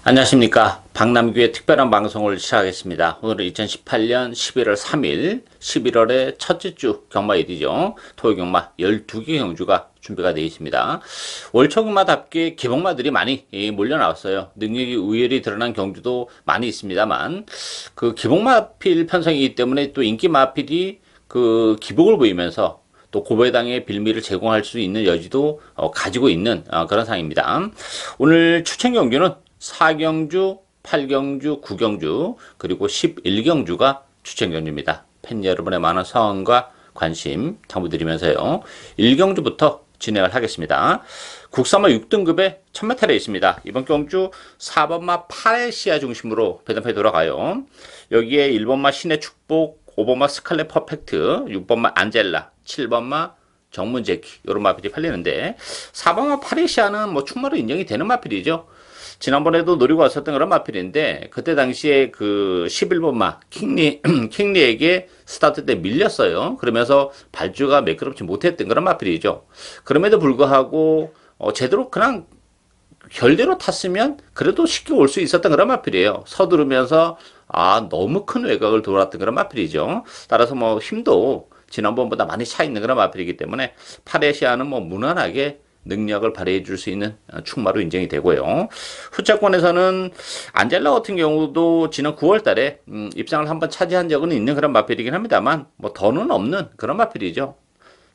안녕하십니까. 박남규의 특별한 방송을 시작하겠습니다. 오늘은 2018년 11월 3일, 11월의 첫째 주 경마일이죠. 토요 경마 12개 경주가 준비가 되어 있습니다. 월 초 경마답게 기복마들이 많이 몰려 나왔어요. 능력이 우열이 드러난 경주도 많이 있습니다만, 그 기복마필 편성이기 때문에 또 인기 마필이 그 기복을 보이면서 또 고배당의 빌미를 제공할 수 있는 여지도 가지고 있는 그런 상황입니다. 오늘 추천 경주는 4경주, 8경주, 9경주, 그리고 11경주가 추천 경주입니다. 팬 여러분의 많은 사랑과 관심 당부드리면서요. 1경주부터 진행을 하겠습니다. 국산마 6등급의 1000m에 있습니다. 이번 경주 4번마 파레시아 중심으로 배당패 돌아가요. 여기에 1번마 신의 축복, 5번마 스칼렛 퍼펙트, 6번마 안젤라, 7번마 정문제키 이런 마필이 팔리는데 4번마 파레시아는 뭐 충분히 인정이 되는 마필이죠. 지난번에도 노리고 왔었던 그런 마필인데 그때 당시에 그 11번마 킹리에게 스타트 때 밀렸어요. 그러면서 발주가 매끄럽지 못했던 그런 마필이죠. 그럼에도 불구하고 제대로 그냥 결대로 탔으면 그래도 쉽게 올 수 있었던 그런 마필이에요. 서두르면서 너무 큰 외곽을 돌았던 그런 마필이죠. 따라서 뭐 힘도 지난번보다 많이 차 있는 그런 마필이기 때문에 파레시아는 뭐 무난하게 능력을 발휘해 줄 수 있는 충마로 인정이 되고요. 후차권에서는 안젤라 같은 경우도 지난 9월 달에 입상을 한번 차지한 적은 있는 그런 마필이긴 합니다만 뭐 더는 없는 그런 마필이죠.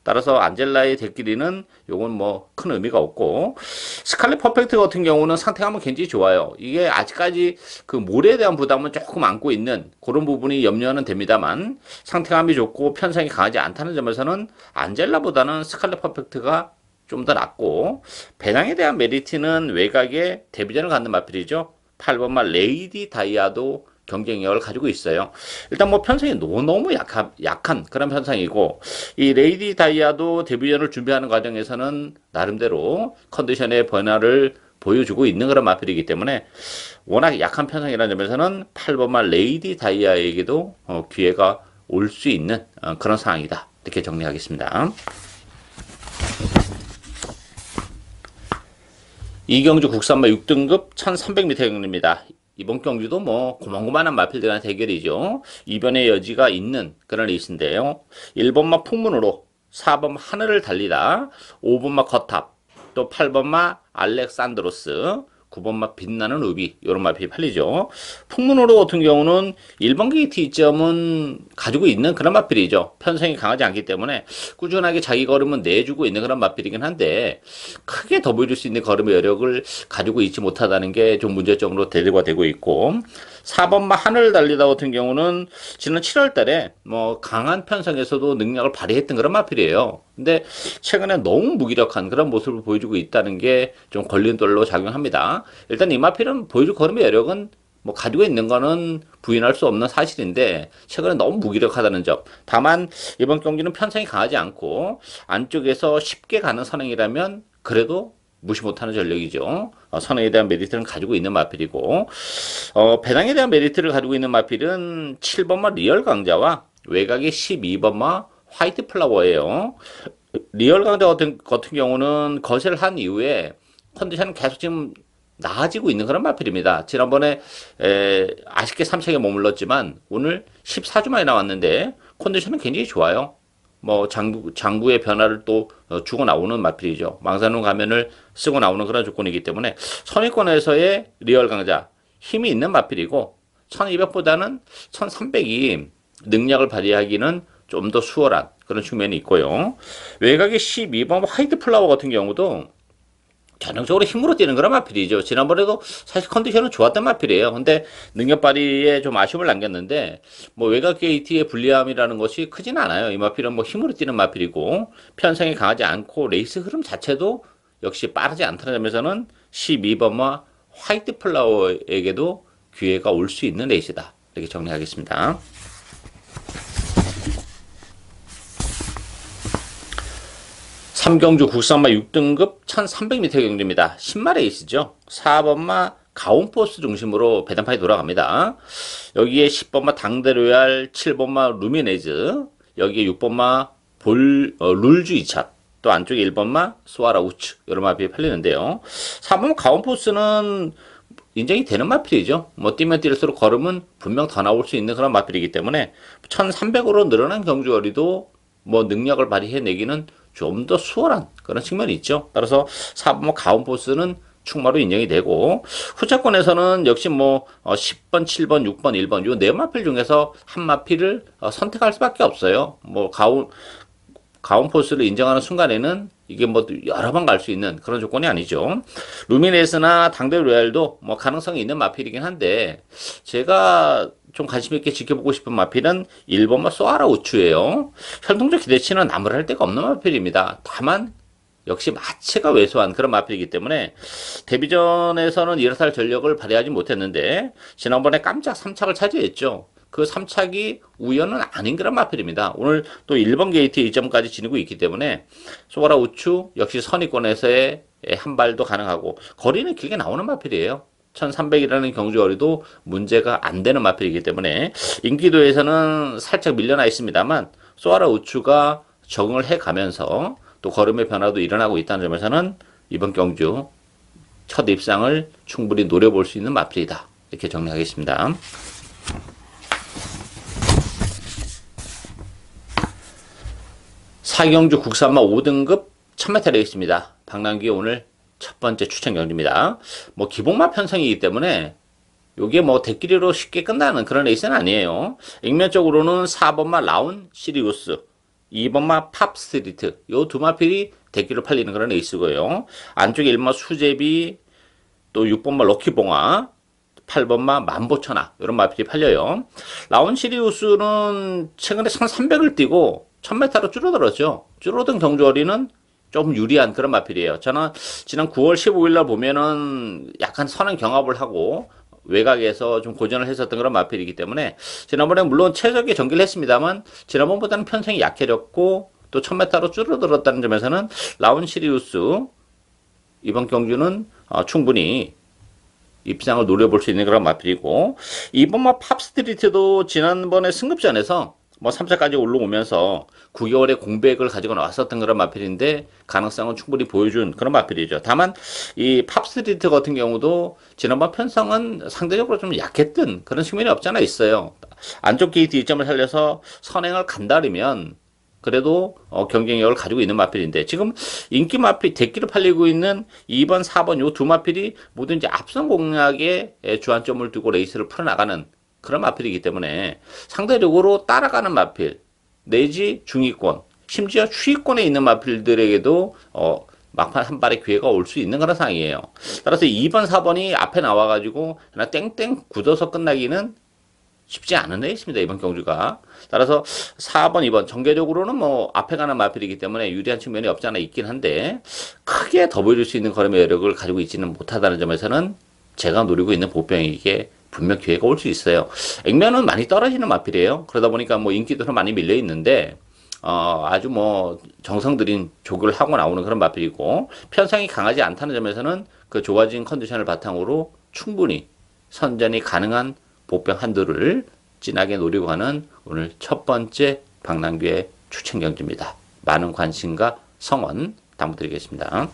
따라서 안젤라의 대끼리는 요건 뭐 큰 의미가 없고, 스칼렛 퍼펙트 같은 경우는 상태감은 굉장히 좋아요. 이게 아직까지 그 몰에 대한 부담은 조금 안고 있는 그런 부분이 염려는 됩니다만 상태감이 좋고 편성이 강하지 않다는 점에서는 안젤라보다는 스칼렛 퍼펙트가 좀 더 낫고, 배당에 대한 메리트는 외곽에 데뷔전을 갖는 마필이죠. 8번마 레이디 다이아도 경쟁력을 가지고 있어요. 일단 뭐 편성이 너무 약한 그런 편성이고, 이 레이디 다이아도 데뷔전을 준비하는 과정에서는 나름대로 컨디션의 변화를 보여주고 있는 그런 마필이기 때문에 워낙 약한 편성이라는 점에서는 8번마 레이디 다이아에게도 기회가 올 수 있는 그런 상황이다. 이렇게 정리하겠습니다. 이경주 국산마 6등급 1300m 경주입니다. 이번 경주도 뭐 고만고만한 마필들 간의 대결이죠. 이변의 여지가 있는 그런 레이스인데요. 1번마 풍문으로, 4번마 하늘을 달리다, 5번마 거탑, 또 8번마 알렉산드로스, 9번마 빛나는 루비 이런 마필이 팔리죠. 풍문으로 같은 경우는 1번 게이트 이점은 가지고 있는 그런 마필이죠. 편성이 강하지 않기 때문에 꾸준하게 자기 걸음은 내주고 있는 그런 마필이긴 한데 크게 더 보여줄 수 있는 걸음의 여력을 가지고 있지 못하다는 게 좀 문제점으로 대두가 되고 있고, 4번마 하늘을 달리다 같은 경우는 지난 7월 달에 뭐 강한 편성에서도 능력을 발휘했던 그런 마필이에요. 근데 최근에 너무 무기력한 그런 모습을 보여주고 있다는 게 좀 걸림돌로 작용합니다. 일단 이 마필은 보여줄 걸음의 여력은 뭐 가지고 있는 거는 부인할 수 없는 사실인데 최근에 너무 무기력하다는 점. 다만 이번 경기는 편성이 강하지 않고 안쪽에서 쉽게 가는 선행이라면 그래도 무시 못하는 전력이죠. 선행에 대한 메리트는 가지고 있는 마필이고, 배당에 대한 메리트를 가지고 있는 마필은 7번마 리얼 강자와 외곽의 12번마 화이트 플라워예요. 리얼 강자 같은 경우는 거세를 한 이후에 컨디션은 계속 지금 나아지고 있는 그런 마필입니다. 지난번에 아쉽게 3차에 머물렀지만 오늘 14주 만에 나왔는데 컨디션은 굉장히 좋아요. 뭐 장구의 변화를 또 주고 나오는 마필이죠. 망사눈 가면을 쓰고 나오는 그런 조건이기 때문에 선위권에서의 리얼 강자, 힘이 있는 마필이고 1200보다는 1300이 능력을 발휘하기는 좀 더 수월한 그런 측면이 있고요. 외곽의 12번 화이트 플라워 같은 경우도 전형적으로 힘으로 뛰는 그런 마필이죠. 지난번에도 사실 컨디션은 좋았던 마필이에요. 근데 능력 발휘에 좀 아쉬움을 남겼는데 뭐 외곽 게이트의 불리함이라는 것이 크진 않아요. 이 마필은 뭐 힘으로 뛰는 마필이고 편성이 강하지 않고 레이스 흐름 자체도 역시 빠르지 않다는 점에서는 12번마 화이트 플라워에게도 기회가 올 수 있는 레이스다. 이렇게 정리하겠습니다. 3경주 국산마 6등급 1300m 경주입니다. 10마 레이스죠. 4번마 가온포스 중심으로 배당판이 돌아갑니다. 여기에 10번마 당대로얄, 7번마 루미네즈, 여기에 6번마 룰주 2차, 또 안쪽에 1번마 소아라 우츠 여러 마필이 팔리는데요. 4번마 가온포스는 인정이 되는 마필이죠. 뭐 뛰면 뛸수록 걸음은 분명 더 나올 수 있는 그런 마필이기 때문에 1300으로 늘어난 경주거리도 뭐 능력을 발휘해내기는 좀 더 수월한 그런 측면이 있죠. 따라서 4번 가운포스는 충마로 인정이 되고, 후차권에서는 역시 뭐 10번, 7번, 6번, 1번 요 네 마필 중에서 한 마필을 선택할 수밖에 없어요. 뭐 가운포스를 인정하는 순간에는 이게 뭐 여러 번 갈 수 있는 그런 조건이 아니죠. 루미네스나 당대 로얄도 뭐 가능성이 있는 마필이긴 한데, 제가 좀 관심 있게 지켜보고 싶은 마필은 1번마 소아라 우추예요. 혈통적 기대치는 나무랄 데가 없는 마필입니다. 다만 역시 마체가 왜소한 그런 마필이기 때문에 데뷔전에서는 이렇살 전력을 발휘하지 못했는데, 지난번에 깜짝 3착을 차지했죠. 그 3착이 우연은 아닌 그런 마필입니다. 오늘 또 1번 게이트 2점까지 지니고 있기 때문에 소가라 우추 역시 선의권에서의 한 발도 가능하고, 거리는 길게 나오는 마필이에요. 1300이라는 경주거리도 문제가 안 되는 마필이기 때문에 인기도에서는 살짝 밀려나 있습니다만, 소가라 우추가 적응을 해가면서 또 걸음의 변화도 일어나고 있다는 점에서는 이번 경주 첫 입상을 충분히 노려볼 수 있는 마필이다, 이렇게 정리하겠습니다. 사경주 국산마 5등급 1000m 레이스입니다. 박남규의 오늘 첫 번째 추천 경주입니다. 뭐 기복마 편성이기 때문에 요게 뭐 대끼리로 쉽게 끝나는 그런 레이스는 아니에요. 액면적으로는 4번마 라운 시리우스, 2번마 팝스트리트 요 두 마필이 대끼로 팔리는 그런 레이스고요. 안쪽에 1번마 수제비, 또 6번마 럭키봉화, 8번마 만보천하 이런 마필이 팔려요. 라운 시리우스는 최근에 1300을 뛰고 1000m로 줄어들었죠. 줄어든 경주거리는 좀 유리한 그런 마필이에요. 저는 지난 9월 15일 날 보면은 약간 선행 경합을 하고 외곽에서 좀 고전을 했었던 그런 마필이기 때문에, 지난번에 물론 최적의 전기를 했습니다만 지난번보다는 편성이 약해졌고 또 1000m로 줄어들었다는 점에서는 라운 시리우스 이번 경주는 충분히 입상을 노려볼 수 있는 그런 마필이고, 2번마 팝스트리트도 지난번에 승급전에서 뭐 3차까지 올라오면서 9개월의 공백을 가지고 나왔었던 그런 마필인데 가능성은 충분히 보여준 그런 마필이죠. 다만 이 팝스트리트 같은 경우도 지난번 편성은 상대적으로 좀 약했던 그런 측면이 없지 않아 있어요. 안쪽 게이트 2점을 살려서 선행을 간다면 그래도 경쟁력을 가지고 있는 마필인데, 지금 인기 마필 대끼로 팔리고 있는 2번, 4번 요 두 마필이 모두 이제 앞선 공략에 주안점을 두고 레이스를 풀어나가는 그런 마필이기 때문에 상대적으로 따라가는 마필 내지 중위권, 심지어 추위권에 있는 마필들에게도 막판 한 발의 기회가 올 수 있는 그런 상황이에요. 따라서 2번, 4번이 앞에 나와가지고 하나 땡땡 굳어서 끝나기는 쉽지 않은 레이스입니다, 이번 경주가. 따라서 4번, 2번 전개적으로는 뭐 앞에 가는 마필이기 때문에 유리한 측면이 없지 않아 있긴 한데, 크게 더 보여줄 수 있는 걸음의 여력을 가지고 있지는 못하다는 점에서는 제가 노리고 있는 보병에게 분명 기회가 올 수 있어요. 액면은 많이 떨어지는 마필이에요. 그러다 보니까 뭐 인기도는 많이 밀려 있는데 아주 뭐 정성 들인 조교를 하고 나오는 그런 마필이고, 편성이 강하지 않다는 점에서는 그 좋아진 컨디션을 바탕으로 충분히 선전이 가능한 보병 한두를 진하게 노리고 가는 오늘 첫 번째 박남규의 추천 경주입니다. 많은 관심과 성원 당부드리겠습니다.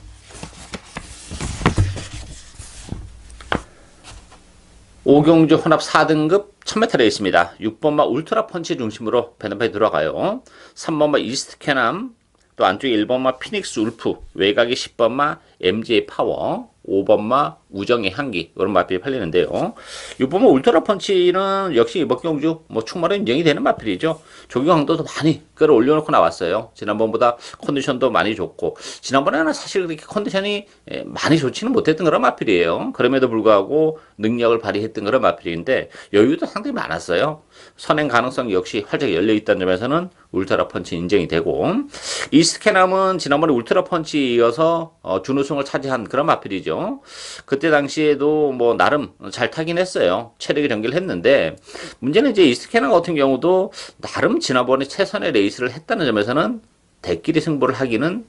오경주 혼합 4등급 1000m 레이스입니다. 6번마 울트라 펀치 중심으로 배너페이 들어가요. 3번마 이스트 캐남, 또 안쪽에 1번마 피닉스 울프, 외곽에 10번마 MJ 파워, 5번마 우정의 향기 이런 마필이 팔리는데요. 6번마 울트라 펀치는 역시 이번 경주 뭐 충마로 인정이 되는 마필이죠. 조기 강도도 많이 끌어올려놓고 나왔어요. 지난번보다 컨디션도 많이 좋고, 지난번에는 사실 그렇게 컨디션이 많이 좋지는 못했던 그런 마필이에요. 그럼에도 불구하고 능력을 발휘했던 그런 마필인데 여유도 상당히 많았어요. 선행 가능성이 역시 활짝 열려있다는 점에서는 울트라 펀치 인정이 되고, 이스캐남은 지난번에 울트라 펀치에 이어서 준우승을 차지한 그런 마필이죠. 그때 당시에도 뭐 나름 잘 타긴 했어요. 체력의 경기를 했는데, 문제는 이제 이스캐남 같은 경우도 나름 지난번에 최선의 레이스를 했다는 점에서는 대끼리 승부를 하기는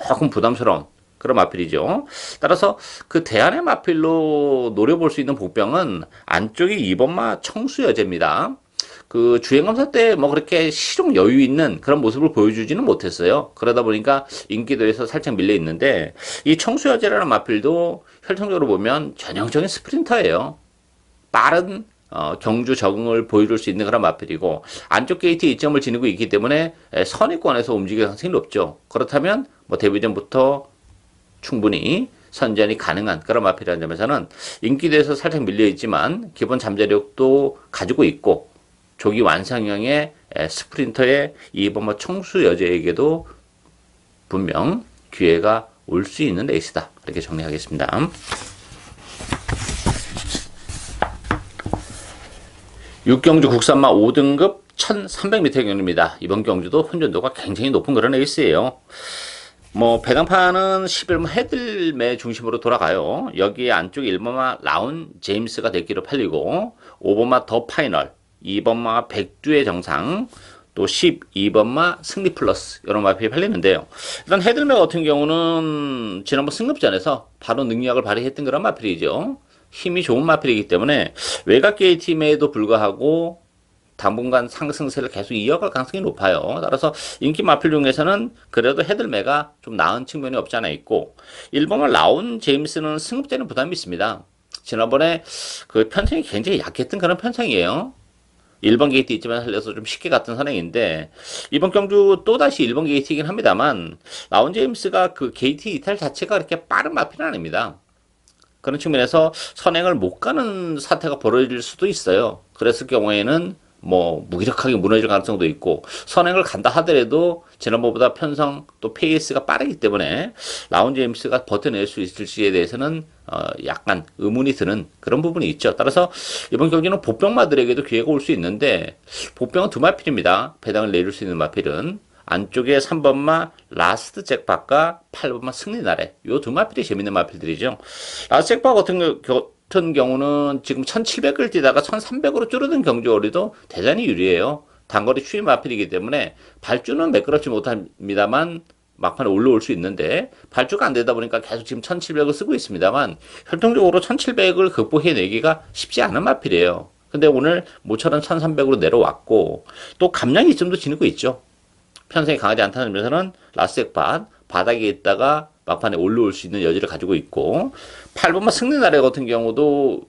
조금 부담스러운 그런 마필이죠. 따라서 그 대안의 마필로 노려볼 수 있는 복병은 안쪽이 2번마 청수여제입니다. 그 주행검사 때 뭐 그렇게 실용 여유 있는 그런 모습을 보여주지는 못했어요. 그러다 보니까 인기도에서 살짝 밀려 있는데, 이 청수여제라는 마필도 혈통적으로 보면 전형적인 스프린터예요. 빠른 경주 적응을 보여줄 수 있는 그런 마필이고 안쪽 게이트 이점을 지니고 있기 때문에 선위권에서 움직일 가능성이 높죠. 그렇다면 뭐 데뷔전부터 충분히 선전이 가능한 그런 마필이라는 점에서는 인기도에서 살짝 밀려있지만 기본 잠재력도 가지고 있고 조기 완성형의 스프린터의 2번 총수 여제에게도 분명 기회가 올 수 있는 레이스다. 이렇게 정리하겠습니다. 6경주 국산마 5등급 1300m 경주입니다. 이번 경주도 혼전도가 굉장히 높은 그런 레이스예요. 뭐 배당판은 11번 헤들매 중심으로 돌아가요. 여기에 안쪽에 1번마 라운 제임스가 대기로 팔리고 5번마 더 파이널, 2번마 백두의 정상, 또 12번마 승리 플러스 이런 마필이 팔리는데요. 일단 헤들매 같은 경우는 지난번 승급전에서 바로 능력을 발휘했던 그런 마필이죠. 힘이 좋은 마필이기 때문에 외곽 게이트임에도 불구하고 당분간 상승세를 계속 이어갈 가능성이 높아요. 따라서 인기 마필 중에서는 그래도 헤들매가 좀 나은 측면이 없지 않아 있고 1번만 라운 제임스는 승급제는 부담이 있습니다. 지난번에 그 편성이 굉장히 약했던 그런 편성이에요. 1번 게이트 있지만 살려서 좀 쉽게 갔던 선행인데 이번 경주 또다시 1번 게이트이긴 합니다만 라운 제임스가 그 게이트 이탈 자체가 그렇게 빠른 마필은 아닙니다. 그런 측면에서 선행을 못 가는 사태가 벌어질 수도 있어요. 그랬을 경우에는 뭐 무기력하게 무너질 가능성도 있고 선행을 간다 하더라도 지난번보다 편성 또 페이스가 빠르기 때문에 라운 제임스가 버텨낼 수 있을지에 대해서는 약간 의문이 드는 그런 부분이 있죠. 따라서 이번 경기는 보병마들에게도 기회가 올 수 있는데 보병은 두 마필입니다. 배당을 내릴 수 있는 마필은 안쪽에 3번마 라스트 잭팟과 8번마 승리나래 요 두 마필이 재밌는 마필들이죠. 라스트 잭팟 같은 경우는 지금 1700을 뛰다가 1300으로 줄어든 경주거리도 대단히 유리해요. 단거리 추위 마필이기 때문에 발주는 매끄럽지 못합니다만 막판에 올라올 수 있는데 발주가 안 되다 보니까 계속 지금 1700을 쓰고 있습니다만 혈통적으로 1700을 극복해내기가 쉽지 않은 마필이에요. 근데 오늘 모처럼 1300으로 내려왔고 또 감량 이점도 지니고 있죠. 편성이 강하지 않다는 점에서는 라스트잭팟 바닥에 있다가 막판에 올라올 수 있는 여지를 가지고 있고 8번마 승리나래 같은 경우도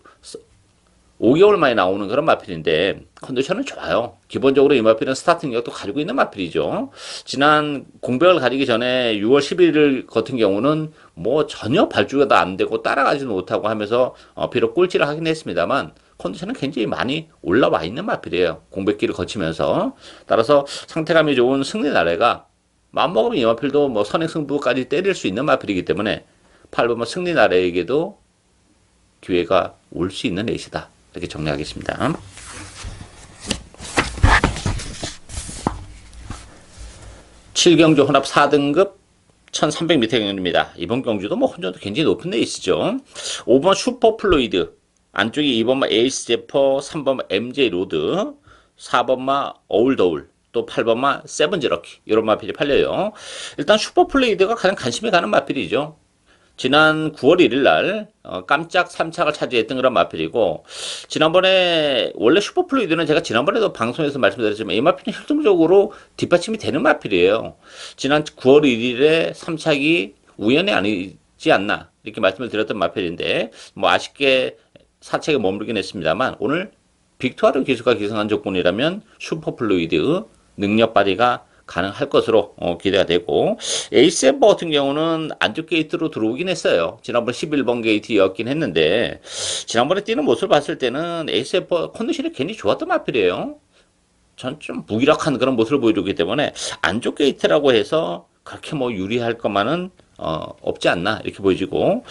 5개월 만에 나오는 그런 마필인데 컨디션은 좋아요. 기본적으로 이 마필은 스타트 능력도 가지고 있는 마필이죠. 지난 공백을 가지기 전에 6월 11일 같은 경우는 뭐 전혀 발주가 다 안 되고 따라가지도 못하고 하면서 비록 꼴찌를 하긴 했습니다만 컨디션은 굉장히 많이 올라와 있는 마필이에요. 공백기를 거치면서. 따라서 상태감이 좋은 승리나래가 마음먹으면 이 마필도 뭐 선행승부까지 때릴 수 있는 마필이기 때문에 8번 승리나래에게도 기회가 올 수 있는 레이스다. 이렇게 정리하겠습니다. 칠경주 혼합 4등급 1300m 경주입니다. 이번 경주도 뭐 혼전도 굉장히 높은 레이스죠. 5번 슈퍼플로이드, 안쪽에 2번마 에이스 제퍼, 3번마 MJ 로드, 4번마 어울더울, 또 8번마 세븐제러키 이런 마필이 팔려요. 일단 슈퍼플로이드가 가장 관심이 가는 마필이죠. 지난 9월 1일 날 깜짝 3착을 차지했던 그런 마필이고 지난번에 원래 슈퍼플루이드는 제가 지난번에도 방송에서 말씀드렸지만 이 마필은 혈통적으로 뒷받침이 되는 마필이에요. 지난 9월 1일에 3착이 우연이 아니지 않나 이렇게 말씀을 드렸던 마필인데 뭐 아쉽게 4착에 머무르긴 했습니다만 오늘 빅투아르 기수가 기승한 조건이라면 슈퍼플루이드 능력 발휘가 가능할 것으로 기대가 되고 에이스 앰버 같은 경우는 안쪽 게이트로 들어오긴 했어요. 지난번 11번 게이트였긴 했는데 지난번에 뛰는 모습을 봤을 때는 에이스 앰버 컨디션이 굉장히 좋았던 마필이에요. 전 좀 무기력한 그런 모습을 보여주기 때문에 안쪽 게이트라고 해서 그렇게 뭐 유리할 것만은 없지 않나 이렇게 보여지고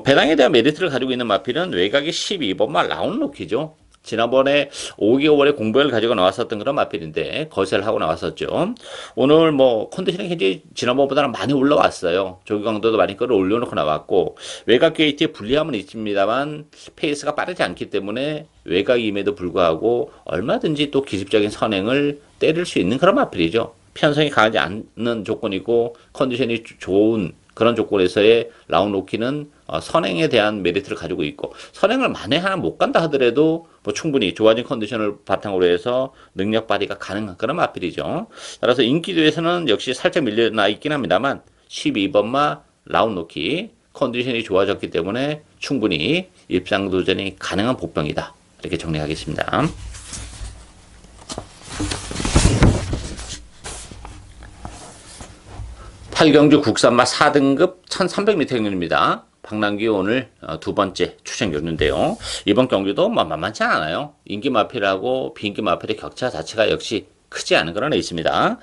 배당에 대한 메리트를 가지고 있는 마필은 외곽의 12번마 라운로키죠. 지난번에 5개월에 공백을 가지고 나왔었던 그런 마필인데 거세를 하고 나왔었죠. 오늘 뭐 컨디션이 굉장히 지난번보다는 많이 올라왔어요. 조기 강도도 많이 끌어올려놓고 나왔고 외곽 게이트에 불리함은 있습니다만 페이스가 빠르지 않기 때문에 외곽임에도 불구하고 얼마든지 또 기습적인 선행을 때릴 수 있는 그런 마필이죠. 편성이 강하지 않는 조건이고 컨디션이 좋은 그런 조건에서의 라운로키는 선행에 대한 메리트를 가지고 있고 선행을 만에 하나 못 간다 하더라도 뭐 충분히 좋아진 컨디션을 바탕으로 해서 능력 발휘가 가능한 그런 마필이죠. 따라서 인기도에서는 역시 살짝 밀려나 있긴 합니다만 12번마 라운로키 컨디션이 좋아졌기 때문에 충분히 입상 도전이 가능한 복병이다. 이렇게 정리하겠습니다. 팔경주 국산마 4등급 1300m 경주입니다. 박남규 오늘 두 번째 추천 경주인데요. 이번 경주도 만만치 않아요. 인기 마필하고 비인기 마필의 격차 자체가 역시 크지 않은 그런 애 있습니다.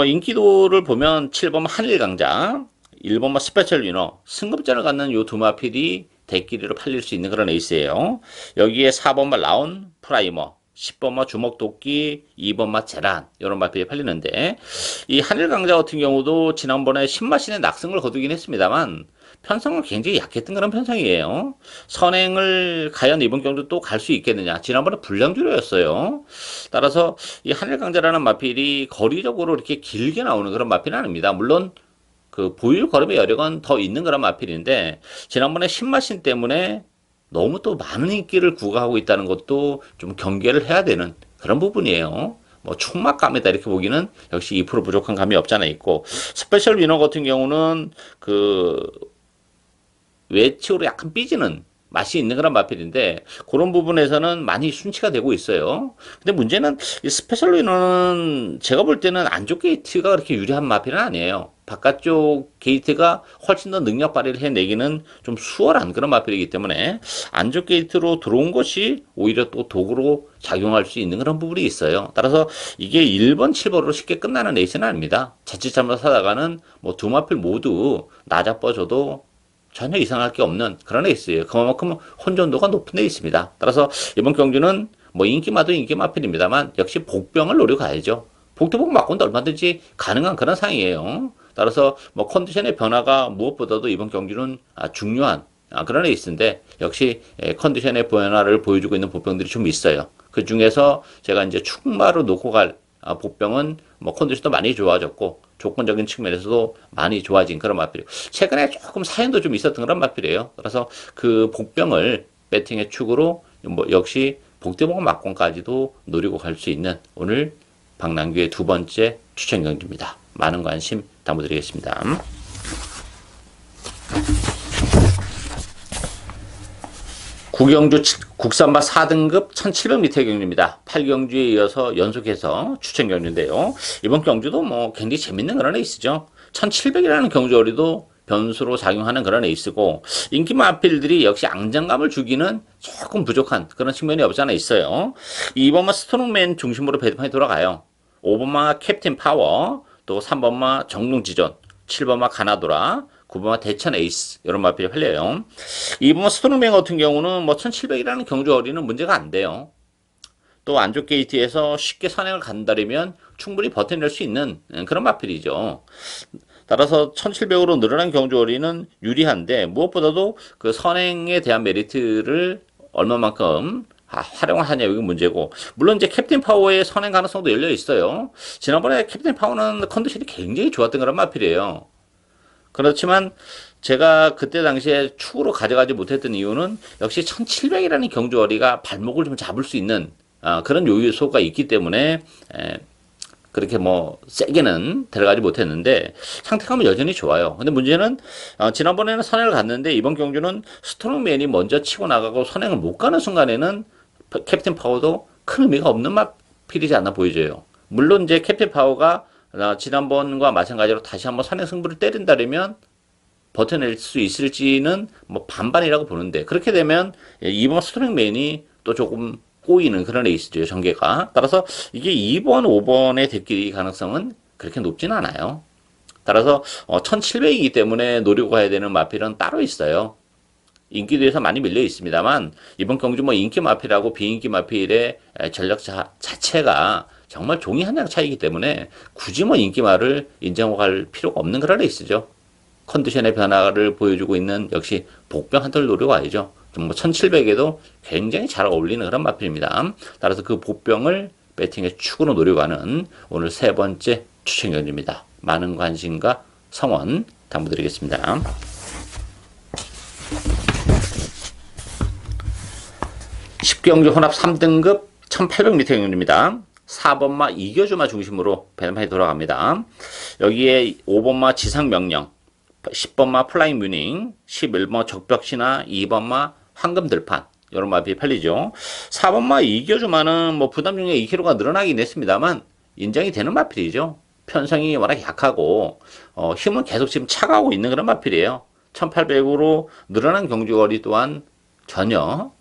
인기도를 보면 7번 하늘강자, 1번 스페셜 위너, 승급전을 갖는 요 두 마필이 대끼리로 팔릴 수 있는 그런 에이스예요. 여기에 4번 라온 프라이머, 10번 주먹도끼, 2번 제란 이런 마필이 팔리는데, 이 하늘강자 같은 경우도 지난번에 10마신의 낙승을 거두긴 했습니다만 편성은 굉장히 약했던 그런 편성이에요. 선행을 과연 이번 경주 또 갈 수 있겠느냐. 지난번에 불량주로였어요. 따라서 이 하늘강자라는 마필이 거리적으로 이렇게 길게 나오는 그런 마필은 아닙니다. 물론 그 보유 걸음의 여력은 더 있는 그런 마필인데, 지난번에 10마신 때문에 너무 또 많은 인기를 구가하고 있다는 것도 좀 경계를 해야 되는 그런 부분이에요. 총막감이다 이렇게 보기는 역시 2% 부족한 감이 없잖아 있고, 스페셜 위너 같은 경우는 그 외측으로 약간 삐지는 맛이 있는 그런 마필인데, 그런 부분에서는 많이 순치가 되고 있어요. 근데 문제는 이 스페셜 위너는 제가 볼 때는 안쪽 게이트가 그렇게 유리한 마필은 아니에요. 바깥쪽 게이트가 훨씬 더 능력 발휘를 해내기는 좀 수월한 그런 마필이기 때문에 안쪽 게이트로 들어온 것이 오히려 또 도구로 작용할 수 있는 그런 부분이 있어요. 따라서 이게 1번 7번으로 쉽게 끝나는 레이스는 아닙니다. 자칫 잘못하다가는 두 마필 모두 나자빠져도 전혀 이상할 게 없는 그런 레이스예요. 그만큼 혼전도가 높은 데 있습니다. 따라서 이번 경주는 인기마도 인기 마필입니다만 역시 복병을 노려가야죠. 복대복 맞고는 얼마든지 가능한 그런 상이에요. 따라서 컨디션의 변화가 무엇보다도 이번 경주는 중요한 그런 레이스인데, 역시 컨디션의 변화를 보여주고 있는 복병들이 좀 있어요. 그 중에서 제가 이제 축마로 놓고 갈 복병은 컨디션도 많이 좋아졌고 조건적인 측면에서도 많이 좋아진 그런 마필이에요. 최근에 조금 사연도 좀 있었던 그런 마필이에요. 그래서 그 복병을 배팅의 축으로 역시 복대복 막공까지도 노리고 갈 수 있는 오늘 박남규의 두 번째 추천 경주입니다. 많은 관심 담아드리겠습니다. 구경주 국산마 4등급 1700m 경주입니다. 8경주에 이어서 연속해서 추천 경주인데요. 이번 경주도 굉장히 재밌는 그런 레이스죠. 1700이라는 경주거리도 변수로 작용하는 그런 에이스고, 인기 마필들이 역시 앙장감을 주기는 조금 부족한 그런 측면이 없지 않아 있어요. 2번마 스트롱맨 중심으로 배드판이 돌아가요. 5번마 캡틴 파워, 또 3번마 정동지존, 7번마 가나도라, 9번마 대천 에이스 이런 마필이 팔려요. 2번마 스트롱맨 같은 경우는 1700이라는 경주거리는 문제가 안 돼요. 또 안쪽 게이트에서 쉽게 선행을 간다면 충분히 버텨낼 수 있는 그런 마필이죠. 따라서 1700으로 늘어난 경주거리는 유리한데, 무엇보다도 그 선행에 대한 메리트를 얼마만큼 활용하냐 이게 문제고, 물론 이제 캡틴 파워의 선행 가능성도 열려 있어요. 지난번에 캡틴 파워는 컨디션이 굉장히 좋았던 그런 마필이에요. 그렇지만 제가 그때 당시에 축으로 가져가지 못했던 이유는 역시 1700이라는 경주거리가 발목을 좀 잡을 수 있는 그런 요소가 있기 때문에 그렇게 세게는 들어가지 못했는데 상태감은 여전히 좋아요. 근데 문제는 지난번에는 선행을 갔는데 이번 경주는 스트롱맨이 먼저 치고 나가고 선행을 못 가는 순간에는 캡틴 파워도 큰 의미가 없는 마필이지 않나 보여져요. 물론 이제 캡틴 파워가 지난번과 마찬가지로 다시 한번 선행 승부를 때린다면 버텨낼 수 있을지는 반반이라고 보는데, 그렇게 되면 이번 스트롱맨이 또 조금 꼬이는 그런 레이스죠, 전개가. 따라서 이게 2번, 5번의 대끼리 가능성은 그렇게 높지는 않아요. 따라서 1700이기 때문에 노리고 가야 되는 마필은 따로 있어요. 인기도에서 많이 밀려 있습니다만 이번 경주 인기 마필하고 비인기 마필의 전력 자체가 정말 종이 한 장 차이기 때문에 굳이 인기마를 인정하고 갈 필요가 없는 그런 레이스죠. 컨디션의 변화를 보여주고 있는 역시 복병 한 털 노리고 가야죠. 1700에도 굉장히 잘 어울리는 그런 마필입니다. 따라서 그 복병을 배팅의 축으로 노려가는 오늘 세 번째 추천 경주입니다. 많은 관심과 성원 당부드리겠습니다. 10경주 혼합 3등급 1800m 경주입니다. 4번마 이겨주마 중심으로 배드판이 돌아갑니다. 여기에 5번마 지상명령, 10번마 플라잉 뮤닝, 11번 적벽신화, 2번마 황금들판 이런 마필이 팔리죠. 4번마 이겨주마는 뭐 부담 중에 2kg가 늘어나긴 했습니다만 인정이 되는 마필이죠. 편성이 워낙 약하고 힘은 계속 지금 차가하고 있는 그런 마필이에요. 1800으로 늘어난 경주거리 또한 전혀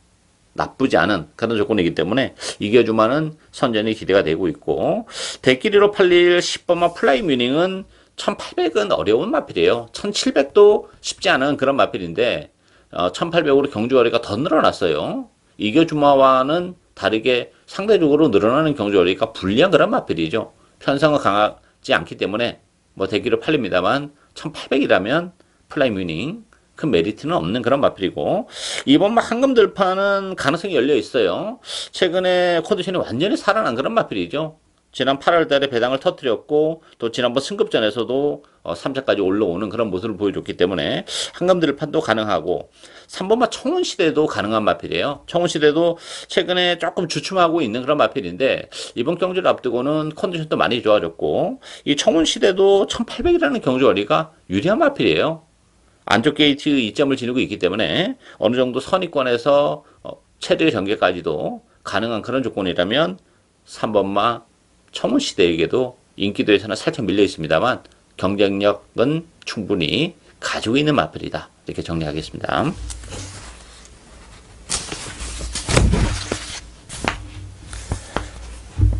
나쁘지 않은 그런 조건이기 때문에 이겨주마는 선전이 기대가 되고 있고, 대끼리로 팔릴 10번마 플라이 뮤닝은 1800은 어려운 마필이에요. 1700도 쉽지 않은 그런 마필인데 1800으로 경주거리가 더 늘어났어요. 이겨주마와는 다르게 상대적으로 늘어나는 경주거리가 불리한 그런 마필이죠. 편성은 강하지 않기 때문에 뭐 대기로 팔립니다만 1800이라면 플라이 뮤닝 큰 메리트는 없는 그런 마필이고, 이번 황금들판은 가능성이 열려 있어요. 최근에 컨디션이 완전히 살아난 그런 마필이죠. 지난 8월 달에 배당을 터뜨렸고 또 지난번 승급전에서도 3차까지 올라오는 그런 모습을 보여줬기 때문에 황금들판도 가능하고, 3번마 청운시대도 가능한 마필이에요. 청운시대도 최근에 조금 주춤하고 있는 그런 마필인데 이번 경주를 앞두고는 컨디션도 많이 좋아졌고, 이 청운시대도 1800이라는 경주거리가 유리한 마필이에요. 안쪽 게이트 2점을 지니고 있기 때문에 어느 정도 선입권에서 최대 전개까지도 가능한 그런 조건이라면 3번마 청운시대에게도 인기도에서는 살짝 밀려 있습니다만 경쟁력은 충분히 가지고 있는 마필이다. 이렇게 정리하겠습니다.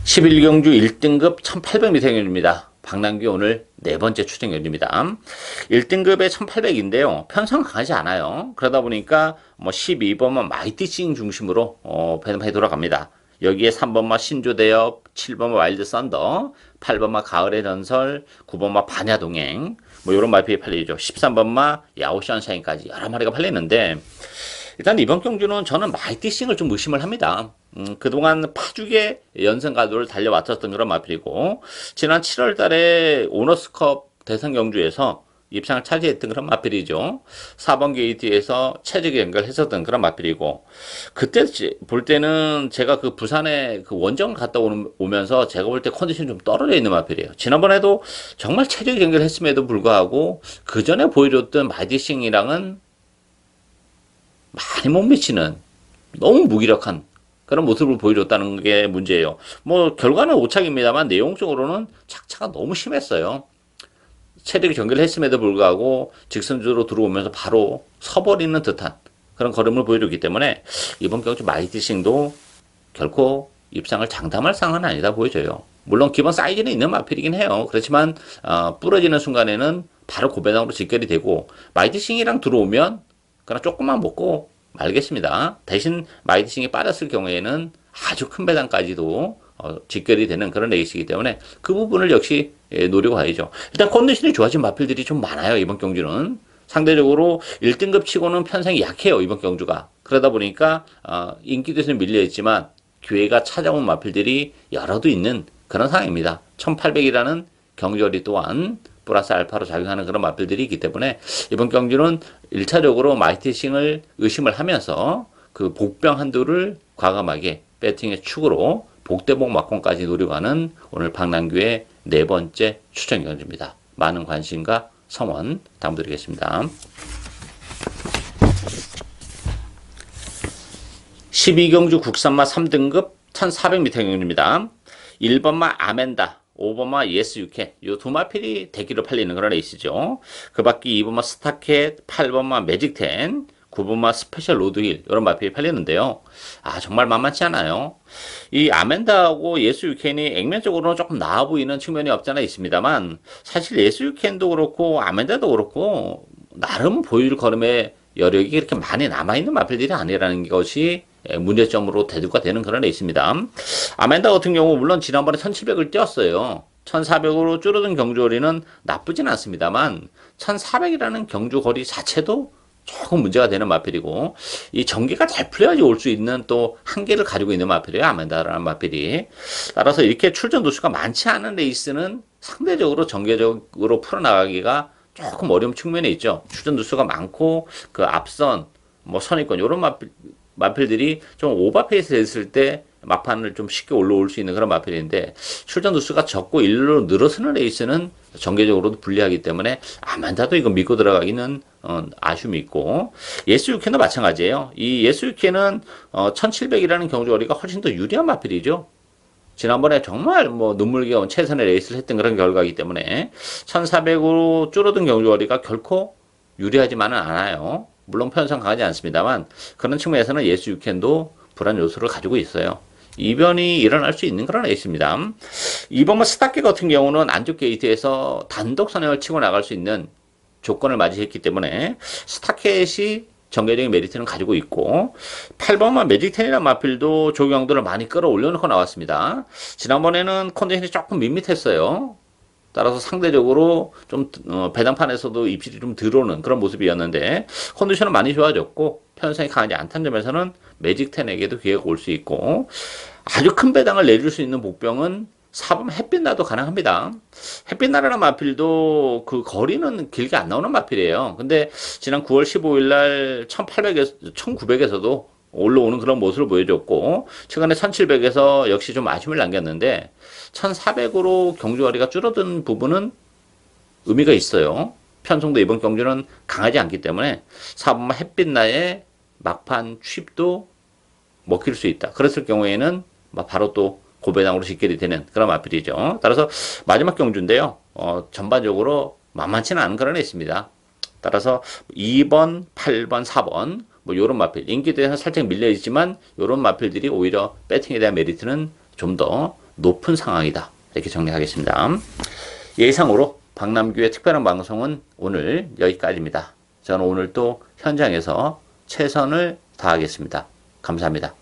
(11경주) 1등급 1800m 경주입니다. 박남규 오늘 네 번째 추정 경주입니다. 1등급에 1800인데요. 편성 강하지 않아요. 그러다 보니까 뭐 12번만 마이티싱 중심으로 배당해 돌아갑니다. 여기에 3번마 신조대엽, 7번마 와일드 썬더, 8번마 가을의 전설, 9번마 반야동행 뭐 이런 마필이 팔리죠. 13번마 야오션샤인까지 여러 마리가 팔리는데, 일단 이번 경주는 저는 마이티싱을 좀 의심을 합니다. 그동안 파죽의 연승가도를 달려왔었던 그런 마필이고, 지난 7월 달에 오너스컵 대선 경주에서 입상을 차지했던 그런 마필이죠. 4번 게이트에서 최적의 연결했었던 그런 마필이고, 그때 볼 때는 제가 그 부산에 그 원정을 갔다 오면서 제가 볼 때 컨디션이 좀 떨어져 있는 마필이에요. 지난번에도 정말 최적의 연결했음에도 불구하고 그 전에 보여줬던 마이티싱이랑은 많이 못 미치는 너무 무기력한 그런 모습을 보여줬다는 게 문제예요. 뭐 결과는 오착입니다만 내용적으로는 착차가 너무 심했어요. 체력이 경기를 했음에도 불구하고 직선주로 들어오면서 바로 서버리는 듯한 그런 걸음을 보여줬기 때문에 이번 경주 마이티싱도 결코 입상을 장담할 상황은 아니다 보여져요. 물론 기본 사이즈는 있는 마필이긴 해요. 그렇지만 부러지는 순간에는 바로 고배당으로 직결이 되고, 마이티싱이랑 들어오면 그냥 조금만 먹고 말겠습니다. 대신 마이티싱이 빠졌을 경우에는 아주 큰 배당까지도 직결이 되는 그런 레이스이기 때문에 그 부분을 역시 노려봐야죠. 일단 컨디션이 좋아진 마필들이 좀 많아요. 이번 경주는 상대적으로 1등급 치고는 편성이 약해요. 이번 경주가. 그러다 보니까 인기도에서는 밀려있지만 기회가 찾아온 마필들이 여러도 있는 그런 상황입니다. 1800이라는 경주거리 또한 플러스 알파로 작용하는 그런 마필들이 있기 때문에 이번 경주는 1차적으로 마이티싱을 의심을 하면서 그 복병 한도를 과감하게 배팅의 축으로 복대복 막공까지 노려가는 오늘 박남규의 네 번째 추천 경주입니다. 많은 관심과 성원 당부드리겠습니다. 12경주 국산마 3등급 1400m 경주입니다. 1번마 아멘다, 5번마 예스 유캔, 이 두 마필이 대기로 팔리는 그런 레이스죠. 그 밖에 2번마 스타켓, 8번마 매직텐, 9번마 스페셜 로드힐 이런 마필이 팔리는데요. 정말 만만치 않아요. 이 아멘다하고 예스 유캔이 액면적으로는 조금 나아 보이는 측면이 없잖아 있습니다만, 사실 예스 유캔도 그렇고 아멘다도 그렇고 나름 보여줄 걸음의 여력이 그렇게 많이 남아있는 마필들이 아니라는 것이 문제점으로 대두가 되는 그런 레이스입니다. 아멘다 같은 경우 물론 지난번에 1700을 뛰었어요. 1400으로 줄어든 경주거리는 나쁘진 않습니다만 1400이라는 경주거리 자체도 조금 문제가 되는 마필이고, 이 전개가 잘 풀려야지 올 수 있는 또 한계를 가지고 있는 마필이에요. 아멘다라는 마필이. 따라서 이렇게 출전 도수가 많지 않은 레이스는 상대적으로 전개적으로 풀어나가기가 조금 어려운 측면이 있죠. 출전 도수가 많고 그 앞선 뭐 선입권 이런 마필들이 좀 오버페이스 됐을 때 막판을 좀 쉽게 올라올 수 있는 그런 마필인데 출전 누수가 적고 일로 늘어서는 레이스는 전개적으로도 불리하기 때문에 아만다도 이거 믿고 들어가기는 아쉬움이 있고 예스 유캔도 마찬가지예요. 이 예스 유캔은 1700이라는 경주거리가 훨씬 더 유리한 마필이죠. 지난번에 정말 뭐 눈물겨운 최선의 레이스를 했던 그런 결과이기 때문에 1400으로 줄어든 경주거리가 결코 유리하지만은 않아요. 물론 편성 강하지 않습니다만 그런 측면에서는 예스 유캔도 불안 요소를 가지고 있어요. 이변이 일어날 수 있는 그런 레이스입니다. 이번 스타켓 같은 경우는 안쪽 게이트에서 단독 선행을 치고 나갈 수 있는 조건을 맞이했기 때문에 스타켓이 전개적인 메리트는 가지고 있고 8번만 매직10이라는 마필도 조경도를 많이 끌어올려놓고 나왔습니다. 지난번에는 컨디션이 조금 밋밋했어요. 따라서 상대적으로 좀 배당판에서도 입질이 좀 들어오는 그런 모습이었는데 컨디션은 많이 좋아졌고 편성이 강하지 않다는 점에서는 매직10에게도 기회가 올 수 있고 아주 큰 배당을 내줄 수 있는 복병은 4번 햇빛나도 가능합니다. 햇빛나라는 마필도 그 거리는 길게 안 나오는 마필이에요. 근데 지난 9월 15일 날 1800에서 1900에서도 올라오는 그런 모습을 보여줬고 최근에 1700에서 역시 좀 아쉬움을 남겼는데 1400으로 경주거리가 줄어든 부분은 의미가 있어요. 편성도 이번 경주는 강하지 않기 때문에 4번만 햇빛나의 막판 취입도 먹힐 수 있다. 그랬을 경우에는 바로 또 고배당으로 직결이 되는 그런 마필이죠. 따라서 마지막 경주인데요. 전반적으로 만만치는 않은 그런 애 있습니다. 따라서 2번, 8번, 4번 뭐 요런 마필 인기대에서 살짝 밀려있지만 요런 마필들이 오히려 배팅에 대한 메리트는 좀 더 높은 상황이다. 이렇게 정리하겠습니다. 예상으로 박남규의 특별한 방송은 오늘 여기까지입니다. 저는 오늘 또 현장에서 최선을 다하겠습니다. 감사합니다.